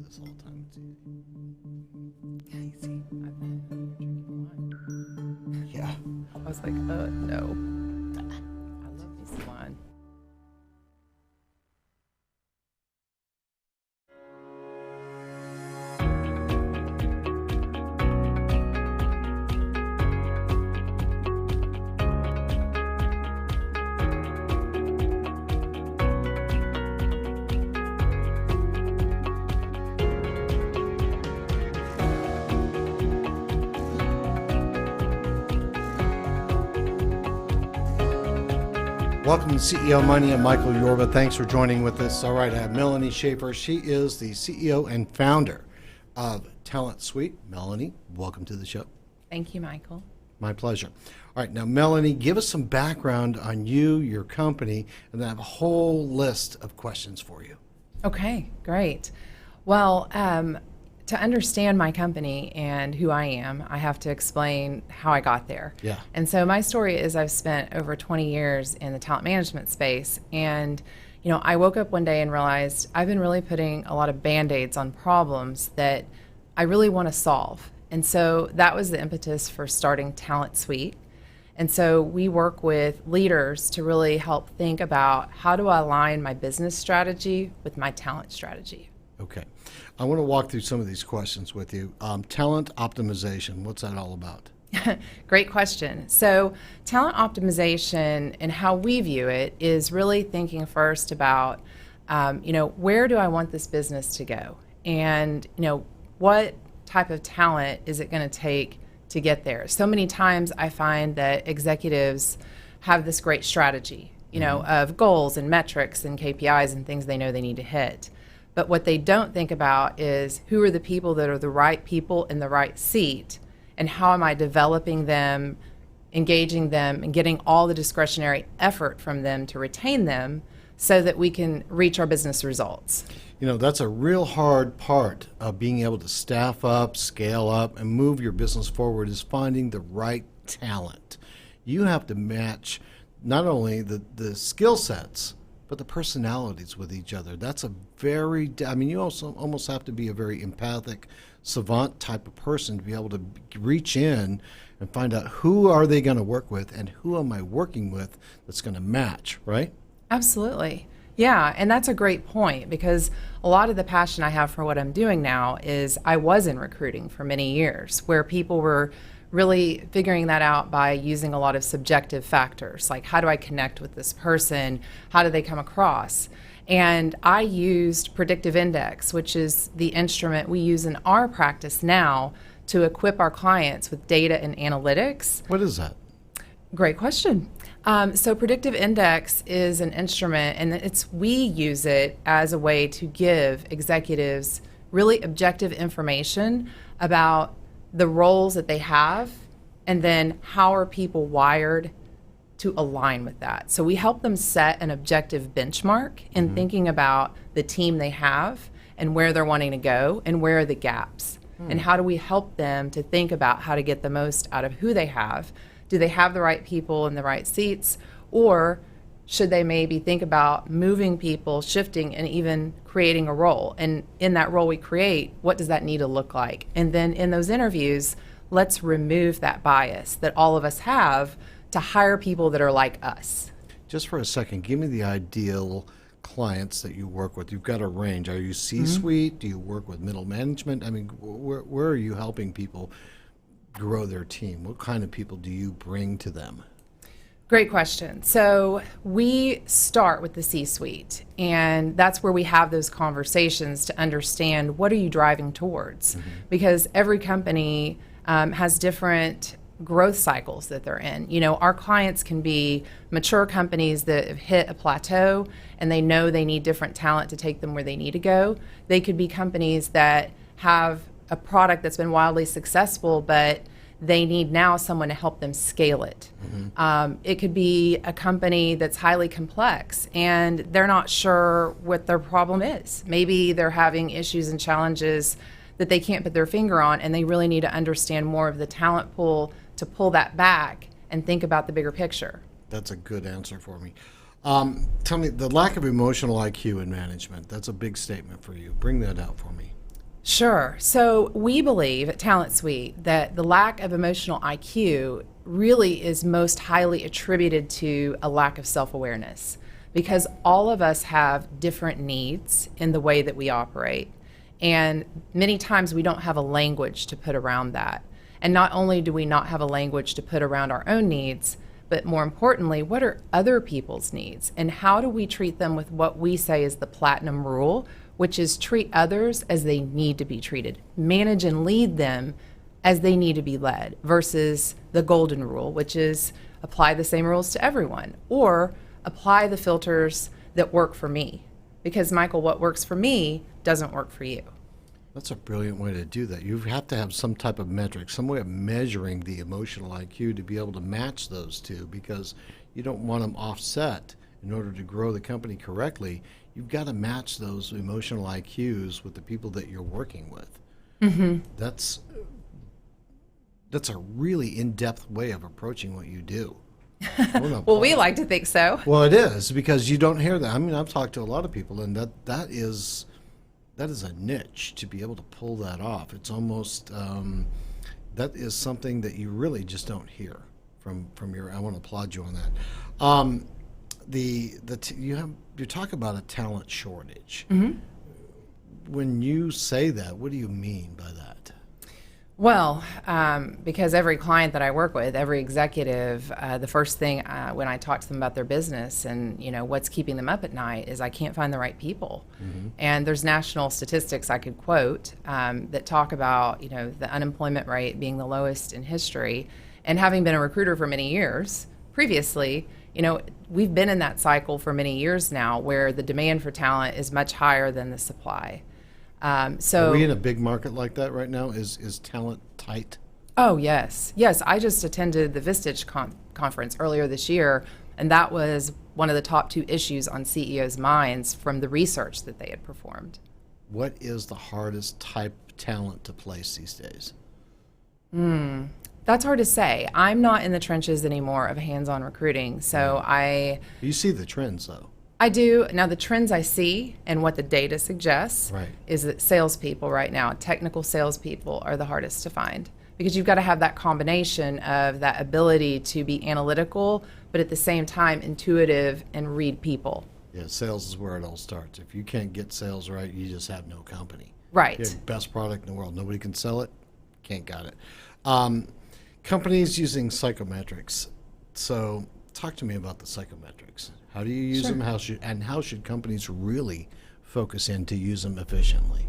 this all the time. It's easy. Yeah, you see, I thought you were drinking wine. Yeah. I was like, no. I love me some wine. Welcome to CEO Money. I'm Michael Yorba. Thanks for joining with us. All right, I have Melanie Shaffer. She is the CEO and founder of Talent Suite. Melanie, welcome to the show. Thank you, Michael. My pleasure. All right, now, Melanie, give us some background on you, your company, and then I have a whole list of questions for you. Okay, great. Well, to understand my company and who I am, I have to explain how I got there. Yeah. And so my story is I've spent over 20 years in the talent management space. And, you know, I woke up one day and realized I've been really putting a lot of Band-Aids on problems that I really want to solve. And so that was the impetus for starting Talent Suite. And so we work with leaders to really help think about how do I align my business strategy with my talent strategy. Okay. I want to walk through some of these questions with you. Talent optimization, what's that all about? Great question. So talent optimization and how we view it is really thinking first about, where do I want this business to go? And, what type of talent is it going to take to get there? So many times I find that executives have this great strategy, of goals and metrics and KPIs and things they know they need to hit. But what they don't think about is who are the people that are the right people in the right seat, and how am I developing them, engaging them, and getting all the discretionary effort from them to retain them so that we can reach our business results. That's a real hard part of being able to staff up, scale up, and move your business forward is finding the right talent. You have to match not only the skill sets, but the personalities with each other. That's you also almost have to be a very empathic, savant type of person to be able to reach in and find out who are they going to work with and who am I working with that's going to match, right? Absolutely. Yeah, and that's a great point because a lot of the passion I have for what I'm doing now is I was in recruiting for many years where people were really figuring that out by using a lot of subjective factors, like how do I connect with this person? How do they come across? And I used predictive index, which is the instrument we use in our practice now to equip our clients with data and analytics. What is that? Great question. So predictive index is an instrument, and we use it as a way to give executives really objective information about the roles that they have, and then how are people wired to align with that. So we help them set an objective benchmark in thinking about the team they have and where they're wanting to go and where are the gaps. And how do we help them to think about how to get the most out of who they have? Do they have the right people in the right seats? Or should they maybe think about moving people, shifting, and even creating a role? And in that role we create, what does that need to look like? And then in those interviews, let's remove that bias that all of us have to hire people that are like us. Just for a second, give me the ideal clients that you work with. You've got a range. Are you C-suite? Do you work with middle management? I mean, where are you helping people grow their team? What kind of people do you bring to them? Great question. So we start with the C-suite, and that's where we have those conversations to understand what are you driving towards, because every company has different growth cycles that they're in. Our clients can be mature companies that have hit a plateau and they know they need different talent to take them where they need to go. They could be companies that have a product that's been wildly successful, but they need now someone to help them scale it. It could be a company that's highly complex and they're not sure what their problem is. Maybe they're having issues and challenges that they can't put their finger on, and they really need to understand more of the talent pool to pull that back and think about the bigger picture. That's a good answer for me. Tell me, the lack of emotional IQ in management, that's a big statement for you. Bring that out for me. Sure. So we believe at Talent Suite that the lack of emotional IQ really is most highly attributed to a lack of self-awareness, because all of us have different needs in the way that we operate. And many times we don't have a language to put around that. And not only do we not have a language to put around our own needs, but more importantly, what are other people's needs? And how do we treat them with what we say is the platinum rule, which is treat others as they need to be treated, manage and lead them as they need to be led, versus the golden rule, which is apply the same rules to everyone, or apply the filters that work for me. Because, Michael, what works for me doesn't work for you. That's a brilliant way to do that. You have to have some type of metric, some way of measuring the emotional IQ to be able to match those two, because you don't want them offset. In order to grow the company correctly, you've got to match those emotional IQs with the people that you're working with. Mm-hmm. That's a really in-depth way of approaching what you do. Well, we like to think so. Well, it is, because you don't hear that. I mean, I've talked to a lot of people, and that is a niche to be able to pull that off. It's almost that is something that you really just don't hear from your. I want to applaud you on that. You talk about a talent shortage. Mm-hmm. When you say that, what do you mean by that? Well, because every client that I work with, every executive, the first thing when I talk to them about their business and what's keeping them up at night is I can't find the right people. Mm-hmm. And there's national statistics I could quote that talk about the unemployment rate being the lowest in history. And having been a recruiter for many years previously, we've been in that cycle for many years now, where the demand for talent is much higher than the supply. So are we in a big market like that right now? Is talent tight? Oh, yes. Yes, I just attended the Vistage conference earlier this year, and that was one of the top 2 issues on CEOs' minds from the research that they had performed. What is the hardest type of talent to place these days? That's hard to say. I'm not in the trenches anymore of hands-on recruiting, so You see the trends, though. I do. Now, the trends I see and what the data suggests is that salespeople right now, technical salespeople, are the hardest to find, because you've got to have that combination of that ability to be analytical, but at the same time intuitive and read people. Yeah, sales is where it all starts. If you can't get sales right, you just have no company. Right. You have the best product in the world. Nobody can sell it. Can't got it. Companies using psychometrics. So talk to me about the psychometrics. How do you use them? How should companies really focus in to use them efficiently?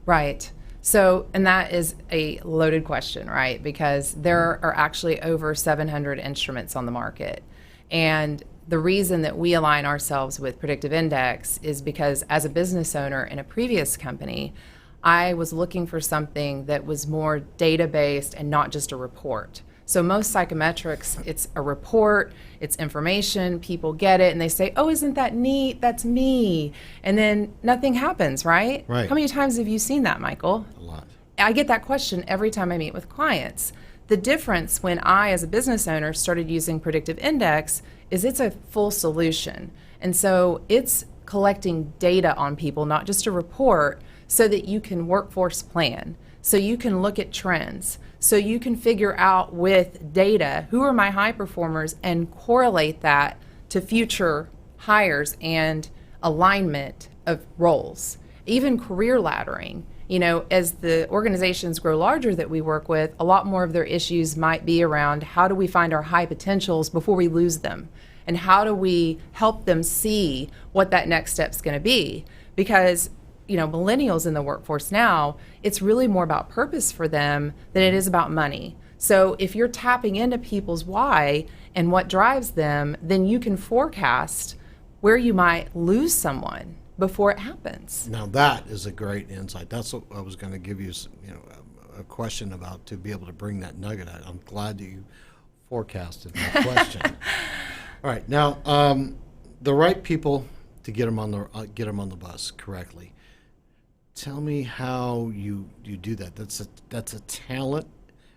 Right. So, and that is a loaded question, right? Because there are actually over 700 instruments on the market. And the reason that we align ourselves with Predictive Index is because as a business owner in a previous company, I was looking for something that was more data-based and not just a report. So most psychometrics, it's a report, it's information, people get it, and they say, oh, isn't that neat? That's me. And then nothing happens, right? Right. How many times have you seen that, Michael? A lot. I get that question every time I meet with clients. The difference when I, as a business owner, started using Predictive Index is it's a full solution. And so it's collecting data on people, not just a report, so that you can workforce plan, so you can look at trends, so you can figure out with data who are my high performers and correlate that to future hires and alignment of roles. Even career laddering. As the organizations grow larger that we work with, a lot more of their issues might be around how do we find our high potentials before we lose them? And how do we help them see what that next step's going to be? Because millennials in the workforce now, it's really more about purpose for them than it is about money. So if you're tapping into people's why and what drives them, then you can forecast where you might lose someone before it happens. Now that is a great insight. That's what I was going to give you, a question about, to be able to bring that nugget out. I'm glad that you forecasted my question. All right, now the right people to get them on the bus correctly. Tell me how you do that. That's a talent,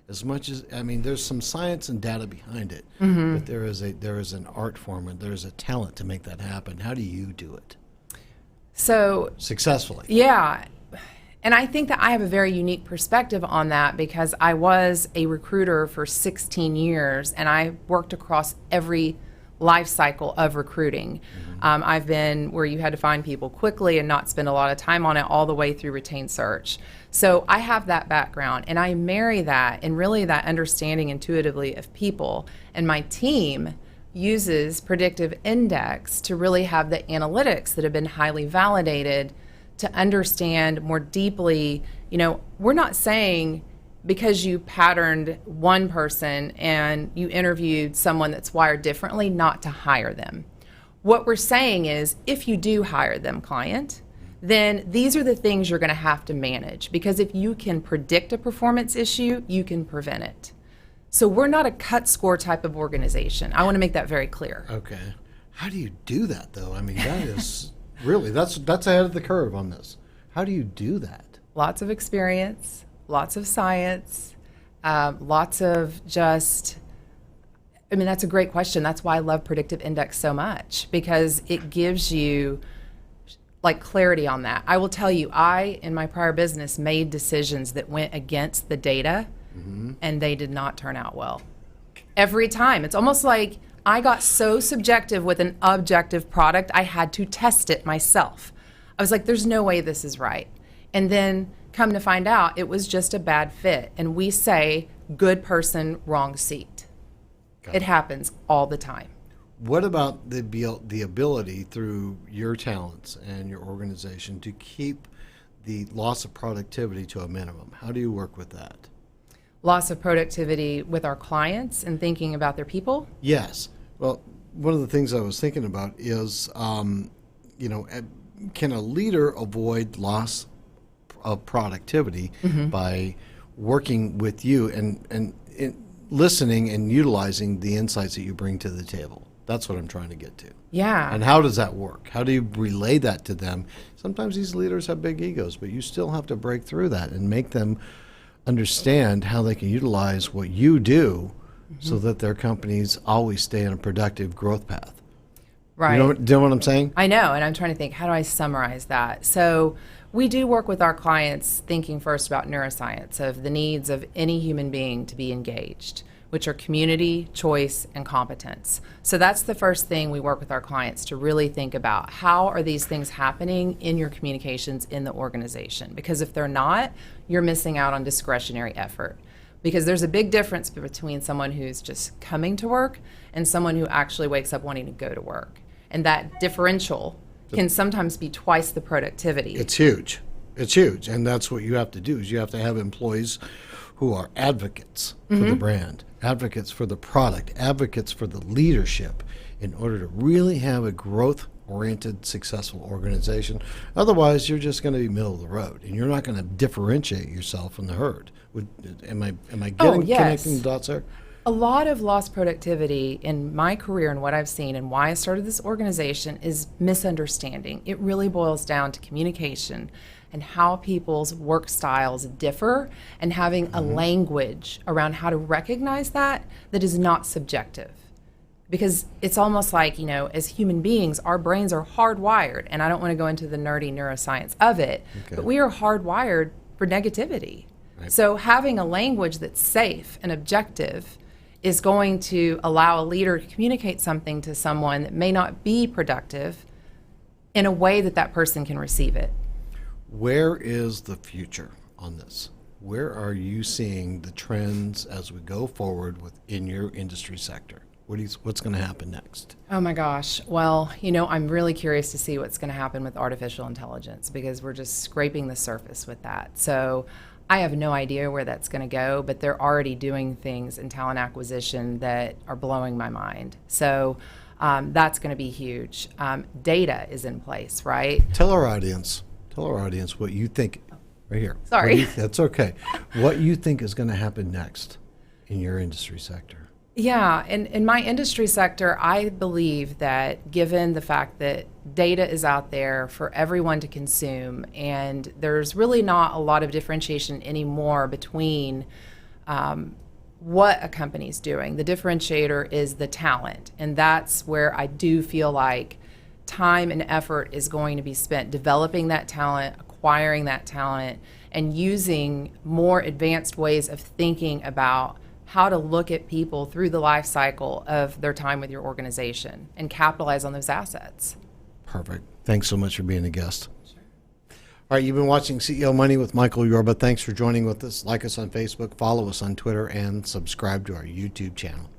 as much as there's some science and data behind it, mm-hmm. but there is an art form and there's a talent to make that happen. How do you do it? So successfully. Yeah, And I think that I have a very unique perspective on that because I was a recruiter for 16 years and I worked across every life cycle of recruiting. I've been where you had to find people quickly and not spend a lot of time on it all the way through retained search. So I have that background and I marry that and really that understanding intuitively of people. And my team uses predictive index to really have the analytics that have been highly validated to understand more deeply. We're not saying because you patterned one person and you interviewed someone that's wired differently not to hire them. What we're saying is if you do hire them, client, then these are the things you're going to have to manage, because if you can predict a performance issue, you can prevent it. So we're not a cut score type of organization. I want to make that very clear. Okay. How do you do that, though? I mean, that is really, that's ahead of the curve on this. How do you do that? Lots of experience, lots of science, lots of just, that's a great question. That's why I love predictive index so much, because it gives you like clarity on that. I will tell you, I, in my prior business, made decisions that went against the data, and they did not turn out well. Every time. It's almost like I got so subjective with an objective product, I had to test it myself. I was like, there's no way this is right. And then come to find out, it was just a bad fit. And we say, good person, wrong seat. It happens all the time. What about the ability through your talents and your organization to keep the loss of productivity to a minimum? How do you work with that? Loss of productivity with our clients and thinking about their people? Yes. Well, one of the things I was thinking about is, can a leader avoid loss of productivity by working with you and listening and utilizing the insights that you bring to the table? That's what I'm trying to get to. Yeah. And how does that work? How do you relay that to them? Sometimes these leaders have big egos, but you still have to break through that and make them understand how they can utilize what you do so that their companies always stay on a productive growth path. Right. Do you know what I'm saying? I know, and I'm trying to think, how do I summarize that? So we do work with our clients thinking first about neuroscience, of the needs of any human being to be engaged, which are community, choice, and competence. So that's the first thing we work with our clients to really think about. How are these things happening in your communications in the organization? Because if they're not, you're missing out on discretionary effort. Because there's a big difference between someone who's just coming to work and someone who actually wakes up wanting to go to work. And that differential can sometimes be twice the productivity. It's huge. It's huge. And that's what you have to do, is you have to have employees who are advocates for the brand, advocates for the product, advocates for the leadership, in order to really have a growth-oriented, successful organization. Otherwise, you're just going to be middle of the road, and you're not going to differentiate yourself from the herd. Am I connecting the dots there? A lot of lost productivity in my career and what I've seen and why I started this organization is misunderstanding. It really boils down to communication and how people's work styles differ, and having a language around how to recognize that is not subjective. Because it's almost like, as human beings, our brains are hardwired, and I don't want to go into the nerdy neuroscience of it, but we are hardwired for negativity. Right. So having a language that's safe and objective is going to allow a leader to communicate something to someone that may not be productive in a way that that person can receive it. Where is the future on this? Where are you seeing the trends as we go forward in your industry sector? What's going to happen next? Oh my gosh. Well, I'm really curious to see what's going to happen with artificial intelligence, because we're just scraping the surface with that. So I have no idea where that's going to go, but they're already doing things in talent acquisition that are blowing my mind. So that's going to be huge. Data is in place, right? Tell our audience what you think. Right here. Sorry. That's okay. What you think is going to happen next in your industry sector? Yeah, in my industry sector, I believe that given the fact that data is out there for everyone to consume, and there's really not a lot of differentiation anymore between what a company's doing. The differentiator is the talent, and that's where I do feel like time and effort is going to be spent developing that talent, acquiring that talent and using more advanced ways of thinking about how to look at people through the life cycle of their time with your organization and capitalize on those assets. Perfect. Thanks so much for being a guest. All right, you've been watching CEO Money with Michael Yorba. Thanks for joining with us. Like us on Facebook, follow us on Twitter, and subscribe to our YouTube channel.